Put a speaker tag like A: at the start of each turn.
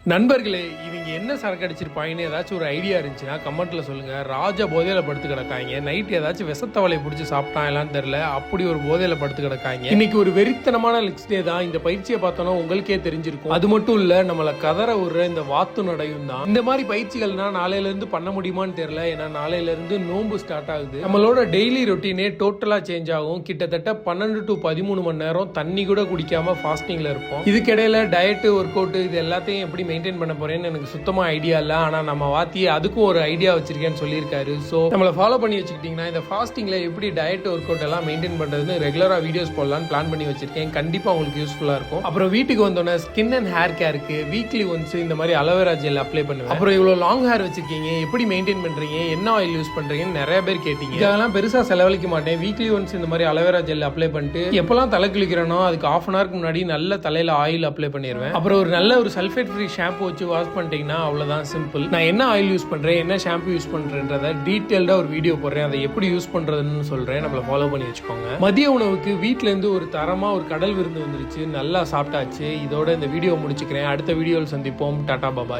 A: நண்பர்களே, இவங்க என்ன சரக்கு அடிச்சிருப்பாங்கன்னு ஏதாச்சும் ஒரு ஐடியா இருந்துச்சுன்னா கமெண்ட்ல சொல்லுங்க. ராஜா போதையில படுத்து கிடக்காங்க. நைட் ஏதாச்சும் விஷத்தவளையை பிடிச்சி சாப்பிட்டாங்களான்னு தெரியல, அப்படி ஒரு போதையில படுத்து கிடக்காங்க. இன்னைக்கு ஒரு வெறித்தனமான லிக்ஸ் டே தான். இந்த பயிற்சியை பார்த்தோன்னா உங்களுக்கே தெரிஞ்சிருக்கும். அது மட்டும் இல்ல, நம்மள கதற விடுற இந்த வாத்து நடையும் தான். இந்த மாதிரி பயிற்சிகள்னா நாளையில இருந்து பண்ண முடியுமான்னு தெரியல. ஏன்னா நாளையில இருந்து நோம்பு ஸ்டார்ட் ஆகுது. நம்மளோட டெய்லி ரொட்டீனே டோட்டலா சேஞ்ச் ஆகும். கிட்டத்தட்ட 12 to 13 மணி நேரம் தண்ணி கூட குடிக்காம ஃபாஸ்டிங்ல இருப்போம். இதுக்கிடையில டயட், ஒர்க் அவுட் இது எல்லாத்தையும் எப்படி மெயின்டைன் பண்ண போறேன்னு எனக்கு சுத்தமா ஐடியா இல்ல. ஆனா நம்ம வாத்தி அதுக்கும் ஒரு ஐடியா வச்சிருக்கேன்னு சொல்லியிருக்காரு. ஸோ நம்மளை ஃபாலோ பண்ணி வச்சுக்கிட்டீங்கன்னா இந்த ஃபாஸ்டிங்ல எப்படி டயட், ஒர்க் அவுட் எல்லாம் மெயின்டைன் பண்றதுன்னு ரெகுலரா வீடியோஸ் போடலாம்னு பிளான் பண்ணி வச்சிருக்கேன். கண்டிப்பா உங்களுக்கு யூஸ்ஃபுல்லா இருக்கும். அப்புறம் வீட்டுக்கு வந்தோன்னே ஸ்கின் அண்ட் ஹேர் கேருக்கு வீக்லி ஒன்ஸ் இந்த மாதிரி அலோவேரா ஜெல் அப்ளை பண்ணுவேன். அப்புறம் இவ்வளவு லாங் ஹேர் வச்சிருக்கீங்க, எப்படி மெயின்டைன் பண்றீங்க, என்ன ஆயில் யூஸ் பண்றீங்கன்னு நிறைய பேர் கேட்டீங்க. இதெல்லாம் பெருசா செலவழிக்க மாட்டேன். வீக்லி ஒன்ஸ் இந்த மாதிரி அலோவேரா ஜெல் அப்ளை பண்ணிட்டு எப்பெல்லாம் தலை குளிக்கிறேனோ அதுக்கு ½ hour முன்னாடி நல்ல தலையில ஆயில் அப்ளை பண்ணிடுவேன். அப்புறம் ஒரு நல்ல ஒரு சல்ஃபேட் ஃப்ரீ ஷாம்பு வச்சு வாஷ் பண்ணிட்டீங்கன்னா அவ்வளவுதான், சிம்பிள். நான் என்ன ஆயில் யூஸ் பண்றேன், என்ன ஷாம்பு யூஸ் பண்றேன்றத டீடைல்டா ஒரு வீடியோ போடுறேன். அதை எப்படி யூஸ் பண்றதுன்னு சொல்றேன். நம்மள ஃபாலோ பண்ணி வச்சுக்கோங்க. மதிய உணவுக்கு வீட்ல இருந்து ஒரு தரமா ஒரு கடல் விருந்து வந்துருச்சு. நல்லா சாப்பிட்டாச்சு. இதோட இந்த வீடியோ முடிச்சுக்கிறேன். அடுத்த வீடியோவில் சந்திப்போம். டாடா பாபாய்.